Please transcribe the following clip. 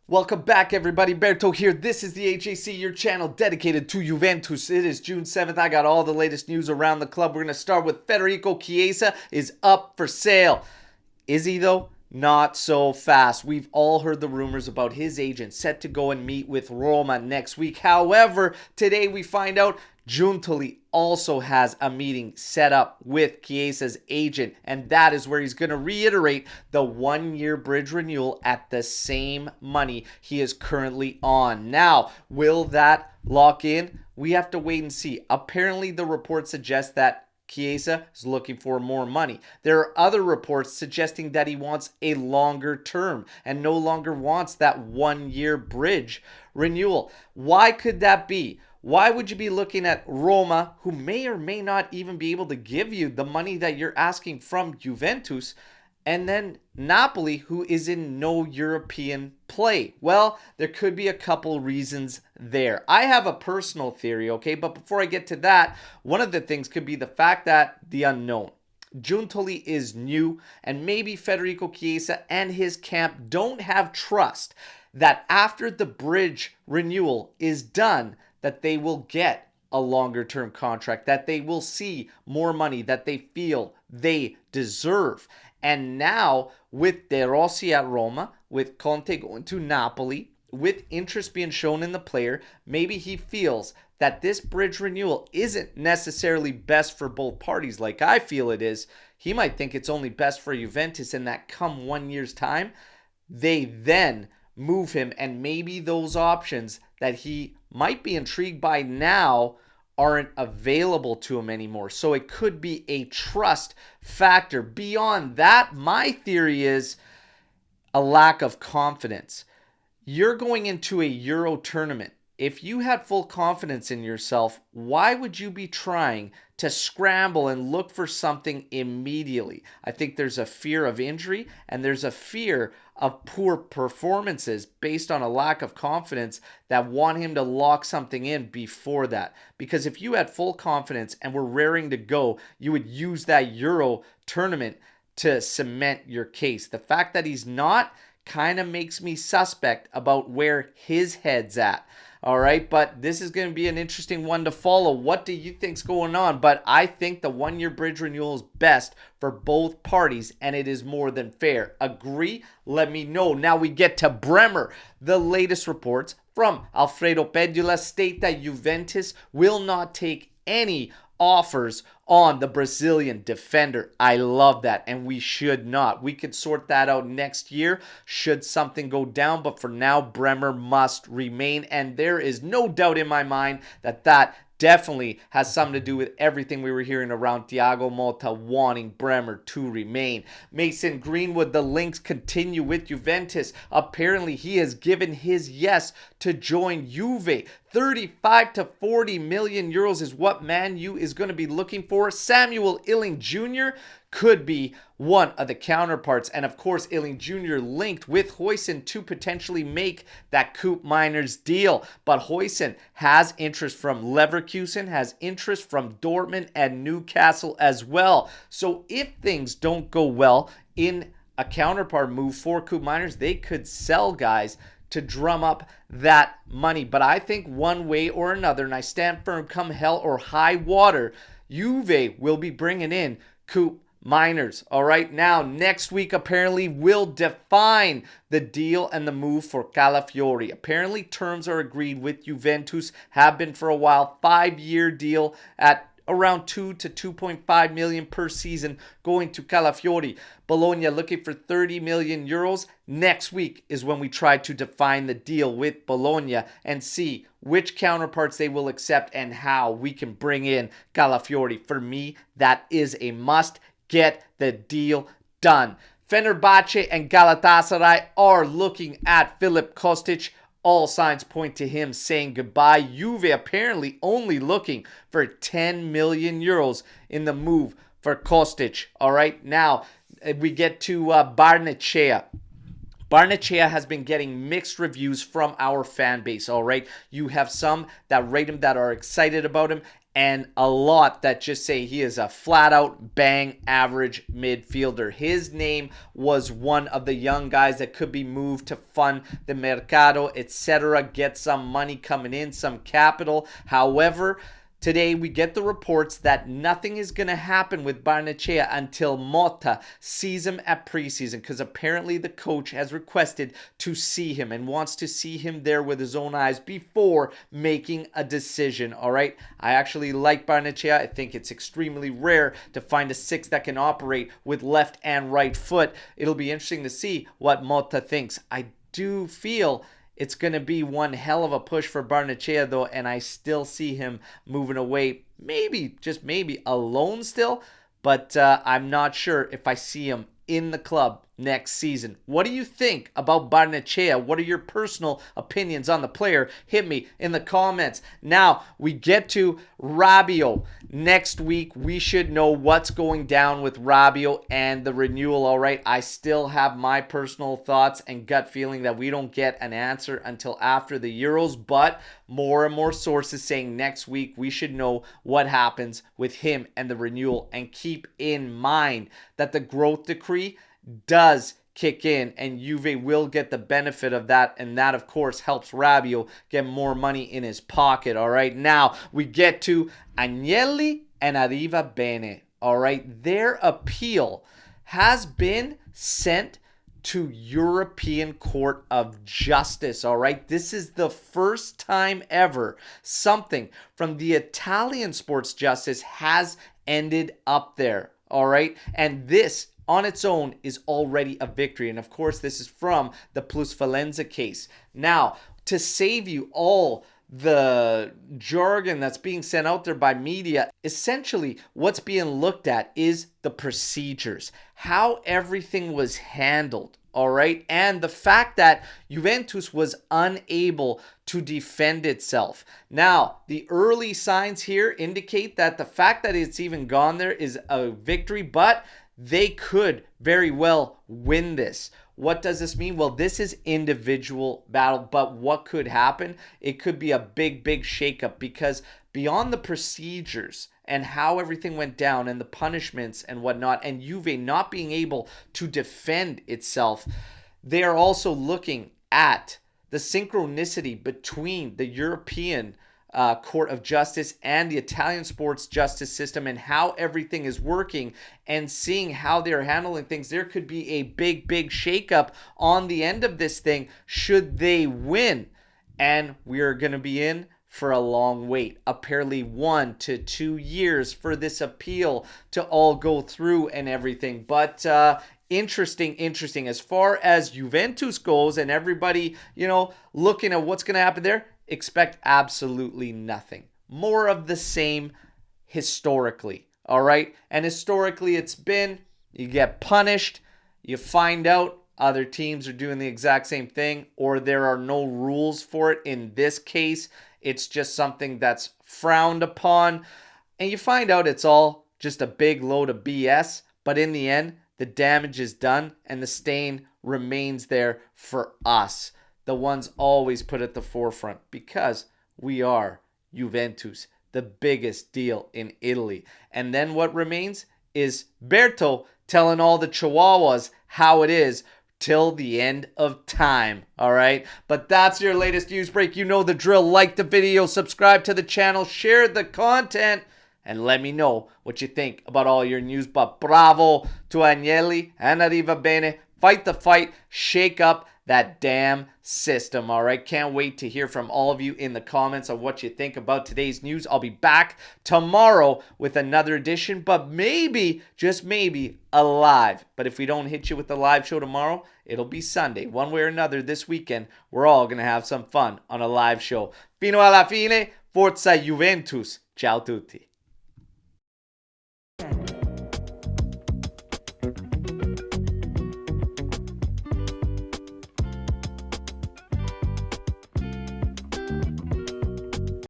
Welcome back, everybody. Alberto here. This is the HAC, your channel dedicated to Juventus. It is June 7th. I got all the latest news around the club. We're going to start with Federico Chiesa is up for sale. Is he, though? Not so fast. We've all heard the rumors about his agent set to go and meet with Roma next week. However, today we find out Juventus also has a meeting set up with Chiesa's agent, and that is where he's going to reiterate the one-year bridge renewal at the same money he is currently on. Now, will that lock in? We have to wait and see. Apparently, the report suggests that Chiesa is looking for more money. There are other reports suggesting that he wants a longer term and no longer wants that one-year bridge renewal. Why could that be? Why would you be looking at Roma, who may or may not even be able to give you the money that you're asking from Juventus, and then Napoli, who is in no European play? Well, there could be a couple reasons there. I have a personal theory, okay? But before I get to that, one of the things could be the fact that the unknown. Giuntoli is new, and maybe Federico Chiesa and his camp don't have trust that after the bridge renewal is done, that they will get a longer term contract, that they will see more money that they feel they deserve. And now with De Rossi at Roma, with Conte going to Napoli, with interest being shown in the player, maybe he feels that this bridge renewal isn't necessarily best for both parties like I feel it is. He might think it's only best for Juventus, and that come 1 year's time, they then move him, and maybe those options that he might be intrigued by now aren't available to him anymore. So it could be a trust factor. Beyond that, my theory is a lack of confidence. You're going into a Euro tournament. If you had full confidence in yourself, why would you be trying to scramble and look for something immediately? I think there's a fear of injury, and there's a fear of poor performances based on a lack of confidence that want him to lock something in before that. Because if you had full confidence and were raring to go, you would use that Euro tournament to cement your case. The fact that he's not kind of makes me suspect about where his head's at. All right, but this is going to be an interesting one to follow. What do you think's going on? But I think the one-year bridge renewal is best for both parties, and it is more than fair. Agree? Let me know. Now we get to Bremer. The latest reports from Alfredo Pedula state that Juventus will not take any offers on the Brazilian defender. I love that, and we should not. We could sort that out next year should something go down, but for now, Bremer must remain, and there is no doubt in my mind that that definitely has something to do with everything we were hearing around Thiago Motta wanting Bremer to remain. Mason Greenwood, the links continue with Juventus. Apparently, he has given his yes to join Juve. 35 to 40 million euros is what Man U is going to be looking for. Samuel Illing Jr. could be one of the counterparts. And of course, Illing Jr. linked with Huijsen to potentially make that Koop Miners deal. But Huijsen has interest from Leverkusen, has interest from Dortmund and Newcastle as well. So if things don't go well in a counterpart move for Koop Miners, they could sell guys to drum up that money. But I think one way or another, and I stand firm come hell or high water, Juve will be bringing in Koop Miners. All right, now next week apparently will define the deal and the move for Calafiori. Apparently terms are agreed with Juventus, have been for a while. 5-year deal at around 2 to 2.5 million per season going to Calafiori. Bologna looking for 30 million euros. Next week is when we try to define the deal with Bologna and see which counterparts they will accept and how we can bring in Calafiori. For me, that is a must. Get the deal done. Fenerbahce and Galatasaray are looking at Filip Kostic. All signs point to him saying goodbye. Juve apparently only looking for 10 million euros in the move for Kostic. All right, now we get to Barnechea. Barnechea has been getting mixed reviews from our fan base, all right? You have some that rate him, that are excited about him, and a lot that just say he is a flat out bang average midfielder. His name was one of the young guys that could be moved to fund the mercato, etc., get some money coming in, some capital. However, today we get the reports that nothing is going to happen with Barnechea until Motta sees him at preseason, because apparently the coach has requested to see him and wants to see him there with his own eyes before making a decision. All right, I actually like Barnechea. I think it's extremely rare to find a six that can operate with left and right foot. It'll be interesting to see what Motta thinks. I do feel it's going to be one hell of a push for Barnechea, though, and I still see him moving away, maybe, just maybe, alone still, but I'm not sure if I see him in the club next season. What do you think about Barnechea? What are your personal opinions on the player? Hit me in the comments. Now, we get to Rabiot. Next week, we should know what's going down with Rabiot and the renewal, all right? I still have my personal thoughts and gut feeling that we don't get an answer until after the Euros, but more and more sources saying next week we should know what happens with him and the renewal. And keep in mind that the growth decree does kick in and Juve will get the benefit of that, and that of course helps Rabiot get more money in his pocket. All right, now we get to Agnelli and Arriva Bene. All right, their appeal has been sent to European Court of Justice. All right, this is the first time ever something from the Italian sports justice has ended up there. All right, and this on its own is already a victory. And of course, this is from the Plusvalenza case. Now, to save you all the jargon that's being sent out there by media, essentially what's being looked at is the procedures, how everything was handled. All right, and the fact that Juventus was unable to defend itself. Now, the early signs here indicate that the fact that it's even gone there is a victory, but they could very well win this. What does this mean? Well, this is individual battle, but what could happen? It could be a big shakeup, because beyond the procedures and how everything went down and the punishments and whatnot, and Juve not being able to defend itself, they are also looking at the synchronicity between the European Court of Justice and the Italian sports justice system and how everything is working, and seeing how they're handling things. There could be a big shakeup on the end of this thing should they win, and we're going to be in for a long wait, apparently 1 to 2 years for this appeal to all go through and everything. But interesting. As far as Juventus goes and everybody, looking at what's going to happen there, expect absolutely nothing. More of the same historically, all right? And historically, it's been, you get punished, you find out other teams are doing the exact same thing, or there are no rules for it. In this case, it's just something that's frowned upon, and you find out it's all just a big load of BS, but in the end, the damage is done, and the stain remains there for us, the ones always put at the forefront, because we are Juventus, the biggest deal in Italy. And then what remains is Berto telling all the Chihuahuas how it is till the end of time. All right, but that's your latest news break. You know the drill. Like the video, subscribe to the channel, share the content, and let me know what you think about all your news. But bravo to Agnelli and Arriva Bene. Fight the fight, shake up that damn system. All right, can't wait to hear from all of you in the comments on what you think about today's news. I'll be back tomorrow with another edition, but maybe, just maybe, a live. But if we don't hit you with the live show tomorrow, it'll be Sunday. One way or another this weekend, we're all going to have some fun on a live show. Fino alla fine, forza Juventus. Ciao tutti.